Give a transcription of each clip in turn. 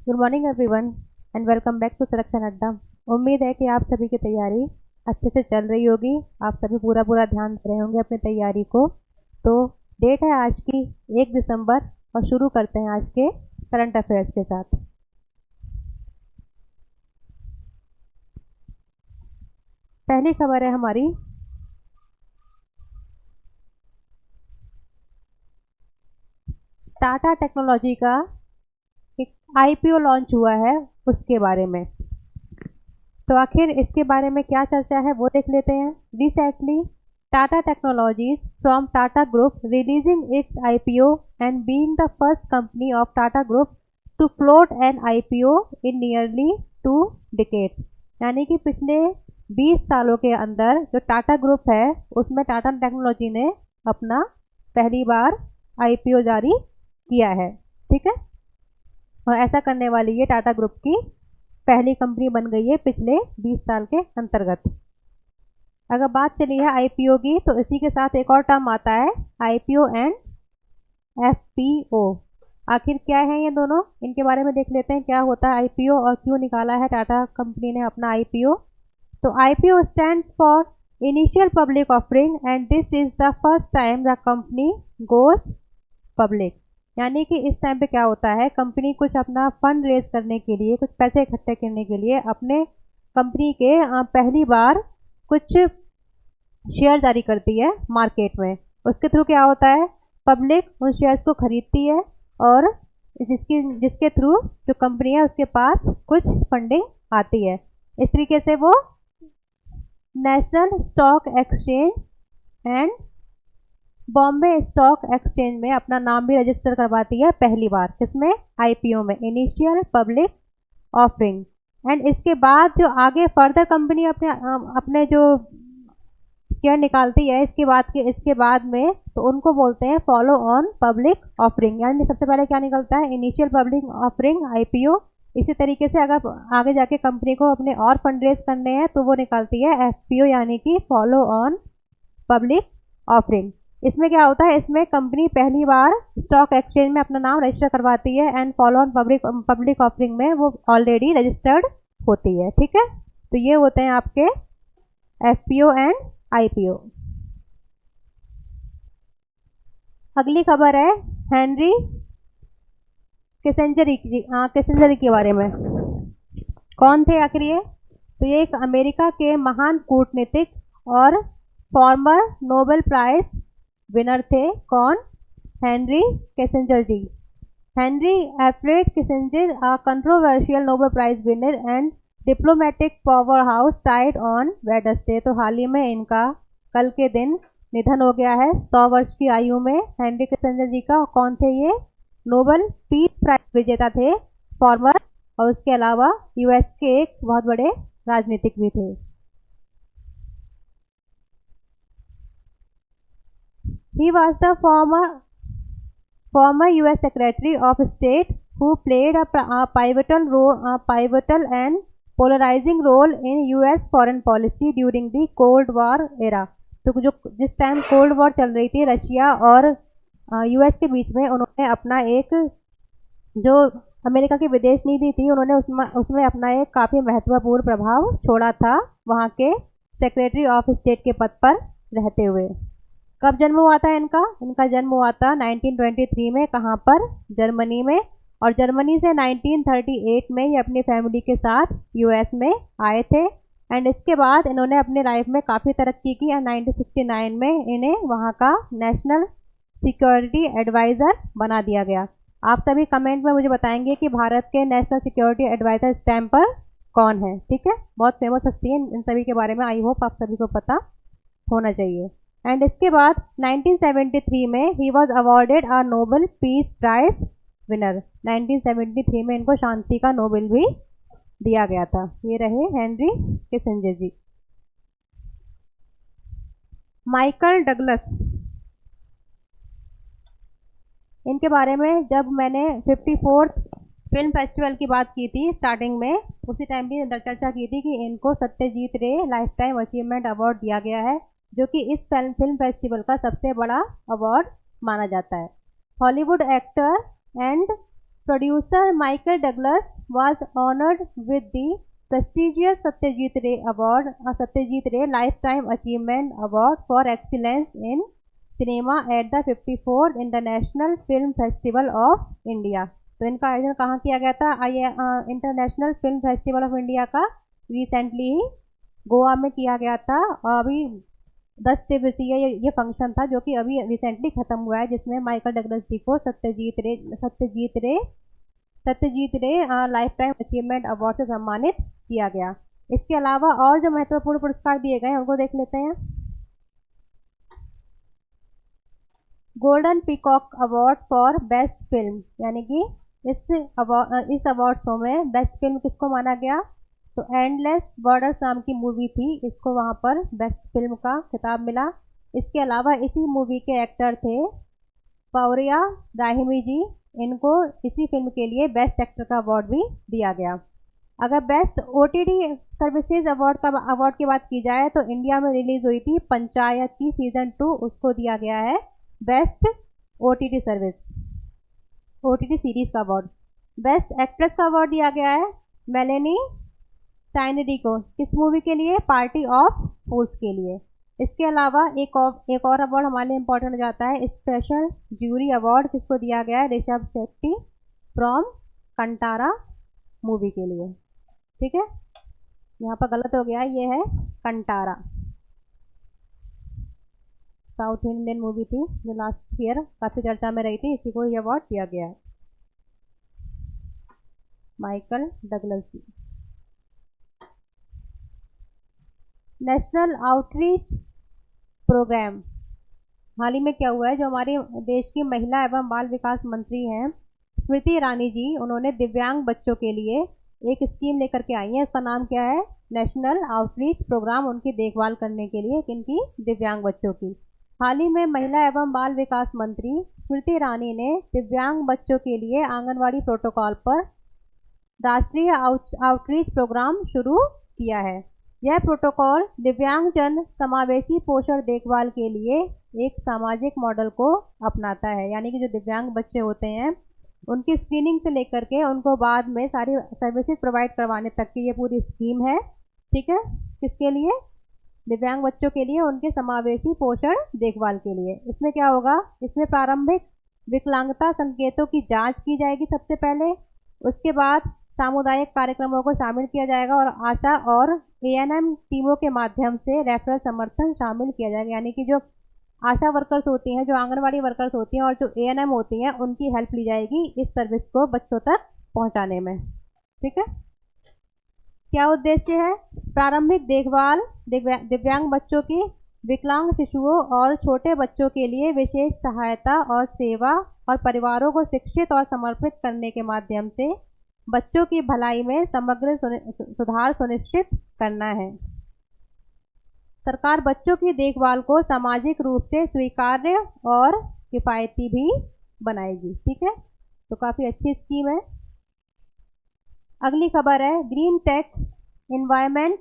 Good morning everyone and welcome back to selection Adda. उम्मीद है कि आप सभी की तैयारी अच्छे से चल रही होगी। आप सभी पूरा पूरा ध्यान दे रहे होंगे अपनी तैयारी को। तो डेट है आज की 1 दिसंबर और शुरू करते हैं आज के करंट अफेयर्स के साथ। पहली खबर है हमारी टाटा टेक्नोलॉजी का एक आईपीओ लॉन्च हुआ है, उसके बारे में। तो आखिर इसके बारे में क्या चर्चा है वो देख लेते हैं। Recently Tata technologies from Tata group releasing its IPO and being the first company of Tata group to float an IPO in nearly 2 decades. यानी कि पिछले 20 सालों के अंदर जो टाटा ग्रुप है उसमें टाटा टेक्नोलॉजी ने अपना पहली बार आईपीओ जारी किया है। ठीक है, और ऐसा करने वाली ये टाटा ग्रुप की पहली कंपनी बन गई है पिछले 20 साल के अंतर्गत। अगर बात चली है आईपीओ की तो इसी के साथ एक और टर्म आता है आईपीओ एंड एफपीओ। आखिर क्या है ये दोनों, इनके बारे में देख लेते हैं क्या होता है आईपीओ और क्यों निकाला है टाटा कंपनी ने अपना आईपीओ। तो IPO stands for initial public offering and this is the first time the company goes public. यानी कि इस टाइम पे क्या होता है, कंपनी कुछ अपना फंड रेज करने के लिए, कुछ पैसे इकट्ठे करने के लिए अपने कंपनी के पहली बार कुछ शेयर जारी करती है मार्केट में। उसके थ्रू क्या होता है, पब्लिक उन शेयर्स को खरीदती है और जिसके थ्रू जो कंपनी है उसके पास कुछ फंडिंग आती है। इस तरीके से वो national stock exchange and Bombay stock exchange में अपना नाम भी रजिस्टर करवाती है पहली बार। किसमें, आईपीओ में, इनिशियल पब्लिक ऑफरिंग। एंड इसके बाद जो आगे फर्दर कंपनी अपने जो शेयर निकालती है इसके बाद में, तो उनको बोलते हैं फॉलो ऑन पब्लिक ऑफरिंग। यानी सबसे पहले क्या निकलता है, इनिशियल पब्लिक ऑफरिंग आईपीओ। इसी तरीके से अगर आगे जाके कंपनी को अपने और फंड रेज करने हैं तो वो निकालती है एफपीओ, यानी कि फॉलो ऑन पब्लिक ऑफरिंग। इसमें क्या होता है, इसमें कंपनी पहली बार स्टॉक एक्सचेंज में अपना नाम रजिस्टर करवाती है and follow on public offering में वो ऑलरेडी रजिस्टर्ड होती है। ठीक है, तो ये होते हैं आपके एफपीओ एंड आईपीओ। अगली खबर है हेनरी किसिंजर के बारे में। कौन थे आखिर ये, तो ये एक अमेरिका के महान कूटनीतिक और फॉर्मर नोबेल प्राइज विनर थे। कौन, Henry Kissinger ji. Henry Alfred Kissinger, a controversial Nobel prize winner and diplomatic powerhouse, died on Wednesday. तो हाल ही में इनका कल के दिन निधन हो गया है 100 वर्ष की आयु में हेनरी किसिंजर जी का। कौन थे ये, नोबेल पीस प्राइज विजेता थे, फॉर्मर, और उसके अलावा यूएस के एक बहुत बड़े राजनीतिक भी थे। He was the former U.S. Secretary of State who played a pivotal and polarizing role in U.S. foreign policy during the Cold War era। तो जिस टाइम कोल्ड वॉर चल रही थी रशिया और यूएस के बीच में, उन्होंने अपना एक जो अमेरिका की विदेश नीति थी उन्होंने उसमें अपना एक काफ़ी महत्वपूर्ण प्रभाव छोड़ा था वहाँ के सेक्रेटरी ऑफ स्टेट के पद पर रहते हुए। कब जन्म हुआ था इनका जन्म हुआ था 1923 में। कहाँ पर, जर्मनी में। और जर्मनी से 1938 में ये अपनी फैमिली के साथ यूएस में आए थे। एंड इसके बाद इन्होंने अपनी लाइफ में काफ़ी तरक्की की एंड 1969 में इन्हें वहाँ का नेशनल सिक्योरिटी एडवाइज़र बना दिया गया। आप सभी कमेंट में मुझे बताएंगे कि भारत के नेशनल सिक्योरिटी एडवाइज़र स्टैम्प पर कौन है। ठीक है, बहुत फेमस हस्ती है, इन सभी के बारे में आई होप आप सभी को पता होना चाहिए। एंड इसके बाद 1973 में he was awarded a Nobel peace prize winner. 1973 में इनको शांति का नोबेल भी दिया गया था। ये रहे हेनरी किसिंजर जी। माइकल डगलस, इनके बारे में जब मैंने 54th फिल्म फेस्टिवल की बात की थी स्टार्टिंग में, उसी टाइम भी चर्चा की थी कि इनको सत्यजीत रे लाइफ टाइम अचीवमेंट अवार्ड दिया गया है, जो कि इस फिल्म फेस्टिवल का सबसे बड़ा अवार्ड माना जाता है। Hollywood actor and Producer Michael Douglas was honored with the prestigious Satyajit Ray Lifetime Achievement Award for Excellence in Cinema at the 54th International Film Festival of India। तो इनका आयोजन कहाँ किया गया था? International film festival of India का recently ही गोवा में किया गया था, और अभी 10 दिवसीय ये फंक्शन था जो कि अभी रिसेंटली खत्म हुआ है, जिसमें माइकल डगलस जी को सत्यजीत रे लाइफ टाइम अचीवमेंट अवार्ड से सम्मानित किया गया। इसके अलावा और जो महत्वपूर्ण पुरस्कार दिए गए हैं उनको देख लेते हैं। Golden peacock award for best film, यानी कि इस अवार्ड शो में बेस्ट फिल्म किसको माना गया? तो एंडलेस बॉर्डर्स नाम की मूवी थी, इसको वहाँ पर बेस्ट फिल्म का खिताब मिला। इसके अलावा इसी मूवी के एक्टर थे पौरिया दाहिमी जी, इनको इसी फिल्म के लिए बेस्ट एक्टर का अवार्ड भी दिया गया। अगर बेस्ट ओटीटी सर्विसेज अवार्ड की बात की जाए तो इंडिया में रिलीज हुई थी पंचायत की सीजन 2, उसको दिया गया है बेस्ट ओटीटी सीरीज का अवार्ड। बेस्ट एक्ट्रेस का अवार्ड दिया गया है मेलेनी टाइनरी को, किस मूवी के लिए? पार्टी ऑफ फूल्स के लिए। इसके अलावा एक और अवार्ड हमारे लिए इंपॉर्टेंट हो जाता है, स्पेशल ज्यूरी अवार्ड, किसको दिया गया है? ऋषभ शेट्टी फ्रॉम कंटारा मूवी के लिए। ठीक है, यहाँ पर गलत हो गया, ये है कंटारा, साउथ इंडियन मूवी थी जो लास्ट ईयर काफ़ी चर्चा में रही थी, इसी को ये अवार्ड दिया गया है। माइकल डगलस जी। नेशनल आउटरीच प्रोग्राम, हाल ही में क्या हुआ है, जो हमारे देश की महिला एवं बाल विकास मंत्री हैं स्मृति ईरानी जी, उन्होंने दिव्यांग बच्चों के लिए एक स्कीम लेकर के आई है। इसका नाम क्या है? नेशनल आउटरीच प्रोग्राम, उनकी देखभाल करने के लिए, किनकी? दिव्यांग बच्चों की। हाल ही में महिला एवं बाल विकास मंत्री स्मृति ईरानी ने दिव्यांग बच्चों के लिए आंगनवाड़ी प्रोटोकॉल पर राष्ट्रीय आउटरीच प्रोग्राम शुरू किया है। यह प्रोटोकॉल दिव्यांगजन समावेशी पोषण देखभाल के लिए एक सामाजिक मॉडल को अपनाता है, यानी कि जो दिव्यांग बच्चे होते हैं उनकी स्क्रीनिंग से लेकर के उनको बाद में सारी सर्विसेज प्रोवाइड करवाने तक की ये पूरी स्कीम है। ठीक है, किसके लिए? दिव्यांग बच्चों के लिए, उनके समावेशी पोषण देखभाल के लिए। इसमें क्या होगा? इसमें प्रारंभिक विकलांगता संकेतों की जांच की जाएगी सबसे पहले, उसके बाद सामुदायिक कार्यक्रमों को शामिल किया जाएगा और आशा और एएनएम टीमों के माध्यम से रेफरल समर्थन शामिल किया जाएगा, यानी कि जो आशा वर्कर्स होती हैं, जो आंगनवाड़ी वर्कर्स होती हैं और जो एएनएम होती हैं, उनकी हेल्प ली जाएगी इस सर्विस को बच्चों तक पहुंचाने में। ठीक है, क्या उद्देश्य है? प्रारंभिक देखभाल दिव्यांग बच्चों की, विकलांग शिशुओं और छोटे बच्चों के लिए विशेष सहायता और सेवा, और परिवारों को शिक्षित और समर्पित करने के माध्यम से बच्चों की भलाई में समग्र सुधार सुनिश्चित करना है। सरकार बच्चों की देखभाल को सामाजिक रूप से स्वीकार्य और किफायती भी बनाएगी। ठीक है, तो काफ़ी अच्छी स्कीम है। अगली खबर है ग्रीन टेक एनवायरनमेंट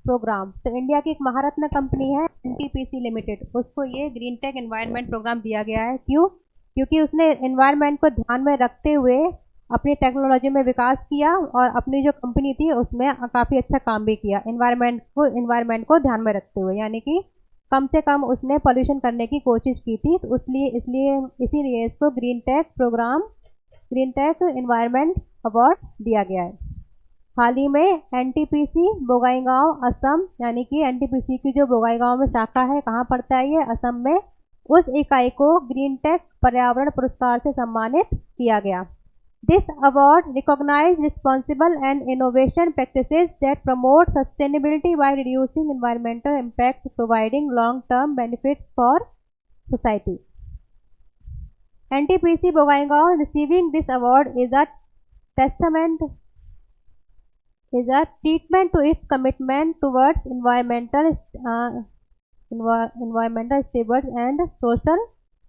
प्रोग्राम। तो इंडिया की एक महारत्न कंपनी है एनटीपीसी लिमिटेड, उसको ये ग्रीन टेक एनवायरनमेंट प्रोग्राम दिया गया है। क्यों? क्योंकि उसने एनवायरनमेंट को ध्यान में रखते हुए अपनी टेक्नोलॉजी में विकास किया और अपनी जो कंपनी थी उसमें काफ़ी अच्छा काम भी किया एनवायरनमेंट को ध्यान में रखते हुए, यानी कि कम से कम उसने पॉल्यूशन करने की कोशिश की थी। तो इसीलिए इसको ग्रीन टेक एनवायरनमेंट अवार्ड दिया गया है। हाल ही में एनटीपीसी बोगाईगांव असम, यानी कि एनटीपीसी की जो बोगाईगांव में शाखा है, कहाँ पड़ता है ये? असम में। उस इकाई को ग्रीन टेक पर्यावरण पुरस्कार से सम्मानित किया गया। This award recognise responsible and innovation practices that promote sustainability by reducing environmental impact, providing long term benefits for society. NTPC Bogaigaon receiving this award is a treatment to its commitment towards environmental steward and social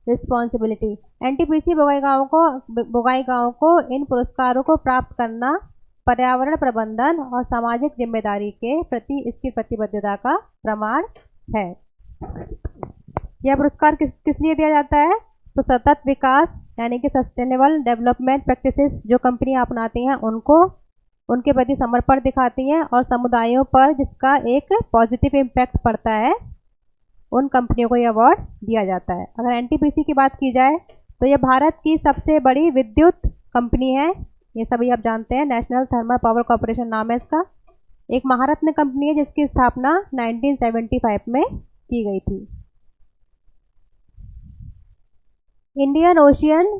responsibility। NTPC Bongaigaon को इन पुरस्कारों को प्राप्त करना पर्यावरण प्रबंधन और सामाजिक जिम्मेदारी के प्रति इसकी प्रतिबद्धता का प्रमाण है। यह पुरस्कार किस लिए दिया जाता है? तो सतत विकास यानी कि सस्टेनेबल डेवलपमेंट प्रैक्टिसेस जो कंपनियां अपनाती हैं उनको उनके प्रति समर्पण दिखाती हैं और समुदायों पर जिसका एक पॉजिटिव इम्पैक्ट पड़ता है उन कंपनियों को ये अवार्ड दिया जाता है। अगर एनटीपीसी की बात की जाए तो ये भारत की सबसे बड़ी विद्युत कंपनी है, ये सभी आप जानते हैं, नेशनल थर्मल पावर कॉर्पोरेशन नाम है इसका। एक महारत्न कंपनी है जिसकी स्थापना 1975 में की गई थी। इंडियन ओशियन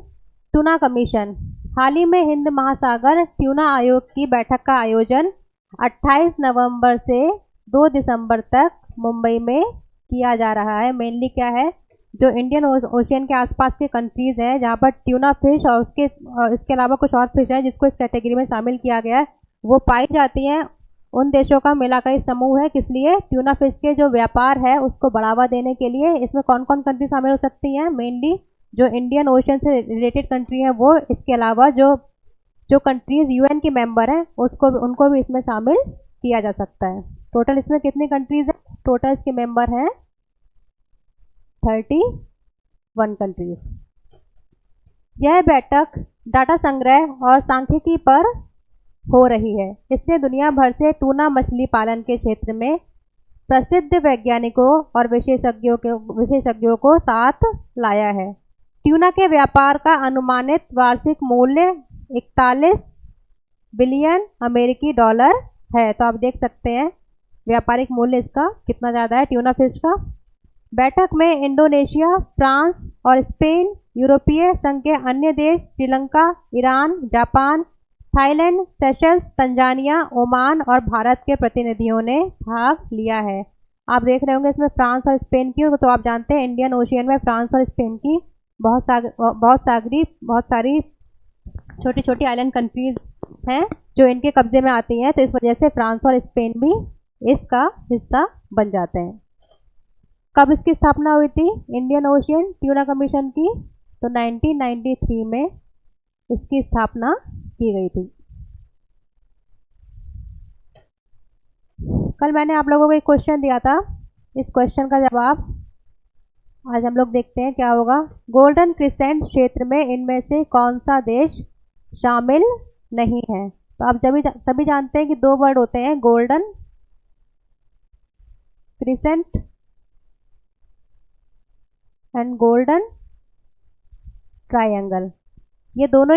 ट्यूना कमीशन, हाल ही में हिंद महासागर ट्यूना आयोग की बैठक का आयोजन 28 नवंबर से 2 दिसंबर तक मुंबई में किया जा रहा है। मेनली क्या है, जो इंडियन ओशियन के आसपास के कंट्रीज हैं जहाँ पर ट्यूना फिश और इसके अलावा कुछ और फिश है जिसको इस कैटेगरी में शामिल किया गया है, वो पाई जाती हैं, उन देशों का मिलाकर समूह है। किस लिए? ट्यूना फिश के जो व्यापार है उसको बढ़ावा देने के लिए। इसमें कौन कौन कंट्री शामिल हो सकती हैं? मेनली जो इंडियन ओशन से रिलेटेड कंट्री है वो, इसके अलावा जो जो कंट्रीज यूएन के मेंबर हैं उनको भी इसमें शामिल किया जा सकता है। टोटल इसमें कितनी कंट्रीज हैं? टोटल इसके मेंबर हैं 31 कंट्रीज। यह बैठक डाटा संग्रह और सांख्यिकी पर हो रही है। इसने दुनिया भर से टूना मछली पालन के क्षेत्र में प्रसिद्ध वैज्ञानिकों और विशेषज्ञों को साथ लाया है। ट्यूना के व्यापार का अनुमानित वार्षिक मूल्य 41 बिलियन अमेरिकी डॉलर है। तो आप देख सकते हैं व्यापारिक मूल्य इसका कितना ज़्यादा है ट्यूना फिश का। बैठक में इंडोनेशिया, फ्रांस और स्पेन, यूरोपीय संघ के अन्य देश, Sri Lanka, Iran, Japan, Thailand, Seychelles, Tanzania, Oman और भारत के प्रतिनिधियों ने भाग लिया है। आप देख रहे होंगे इसमें फ्रांस और स्पेन की, तो आप जानते हैं इंडियन ओशियन में फ्रांस और स्पेन की बहुत सारी छोटी छोटी आइलैंड कंट्रीज हैं जो इनके कब्जे में आती हैं, तो इस वजह से फ्रांस और स्पेन भी इसका हिस्सा बन जाते हैं। कब इसकी स्थापना हुई थी इंडियन ओशियन ट्यूना कमीशन की? तो 1993 में इसकी स्थापना की गई थी। कल मैंने आप लोगों को एक क्वेश्चन दिया था, इस क्वेश्चन का जवाब आज हम लोग देखते हैं क्या होगा। गोल्डन क्रिसेंट क्षेत्र में इनमें से कौन सा देश शामिल नहीं है? तो आप सभी जानते हैं कि दो वर्ड होते हैं, golden crescent and golden triangle. ये दोनों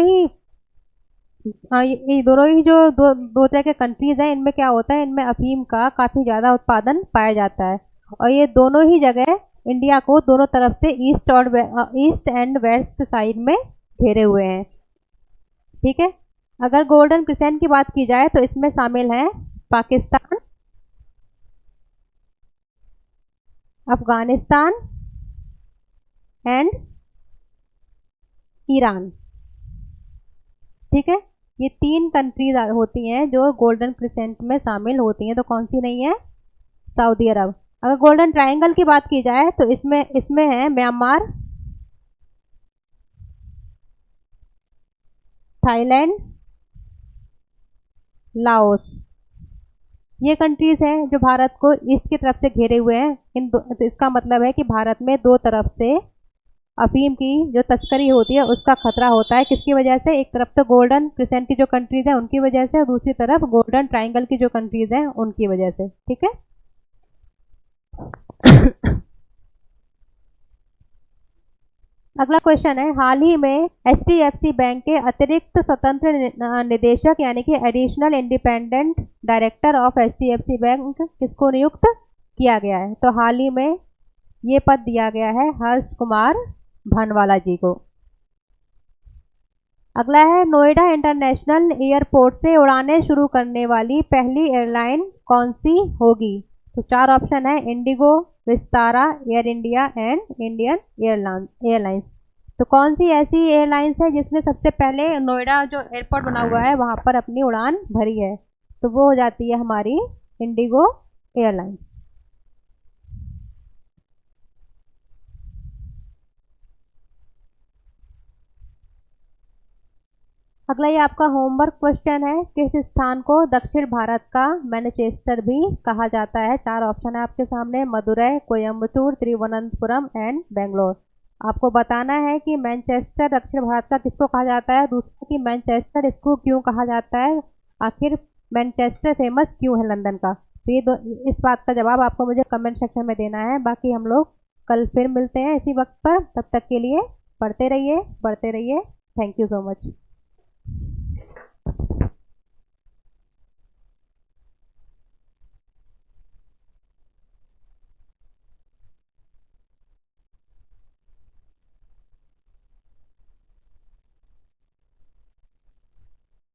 ही जो दो तरह के कंट्रीज हैं, इनमें क्या होता है, इनमें अफीम का काफ़ी ज़्यादा उत्पादन पाया जाता है और ये दोनों ही जगह इंडिया को दोनों तरफ से ईस्ट एंड वेस्ट साइड में घेरे हुए हैं। ठीक है, अगर गोल्डन क्रिसेंट की बात की जाए तो इसमें शामिल हैं पाकिस्तान, अफगानिस्तान एंड ईरान। ठीक है, ये 3 कंट्रीज होती हैं जो गोल्डन क्रिसेंट में शामिल होती हैं। तो कौन सी नहीं है? सऊदी अरब। अगर गोल्डन ट्रायंगल की बात की जाए तो इसमें है म्यांमार, थाईलैंड, लाओस। ये कंट्रीज हैं जो भारत को ईस्ट की तरफ से घेरे हुए हैं। तो इसका मतलब है कि भारत में दो तरफ से अफीम की जो तस्करी होती है उसका खतरा होता है। किसकी वजह से? एक तरफ तो गोल्डन क्रिसेंट की जो कंट्रीज हैं उनकी वजह से, और दूसरी तरफ गोल्डन ट्रायंगल की जो कंट्रीज हैं उनकी वजह से। ठीक है, अगला क्वेश्चन है, हाल ही में HDFC बैंक के अतिरिक्त स्वतंत्र निदेशक यानी कि additional independent director of HDFC bank किसको नियुक्त किया गया है? तो हाल ही में ये पद दिया गया है हर्ष कुमार भनवाला जी को। अगला है, नोएडा इंटरनेशनल एयरपोर्ट से उड़ानें शुरू करने वाली पहली एयरलाइन कौन सी होगी? तो 4 ऑप्शन है, Indigo, Vistara, air India and Indian airlines. तो कौन सी ऐसी एयरलाइंस है जिसने सबसे पहले नोएडा जो एयरपोर्ट बना हुआ है वहाँ पर अपनी उड़ान भरी है? तो वो हो जाती है हमारी इंडिगो एयरलाइंस। अगला ये आपका होमवर्क क्वेश्चन है, किस स्थान को दक्षिण भारत का मैनचेस्टर भी कहा जाता है? 4 ऑप्शन है आपके सामने, मदुरै, कोयम्बटूर, तिरुवनंतपुरम एंड बेंगलोर। आपको बताना है कि मैनचेस्टर दक्षिण भारत का किसको कहा जाता है, दूसरा कि मैनचेस्टर इसको क्यों कहा जाता है, आखिर मैनचेस्टर फेमस क्यों है लंदन का। तो ये इस बात का जवाब आपको मुझे कमेंट सेक्शन में देना है। बाकी हम लोग कल फिर मिलते हैं इसी वक्त पर, तब तक के लिए पढ़ते रहिए, पढ़ते रहिए। Thank you so much.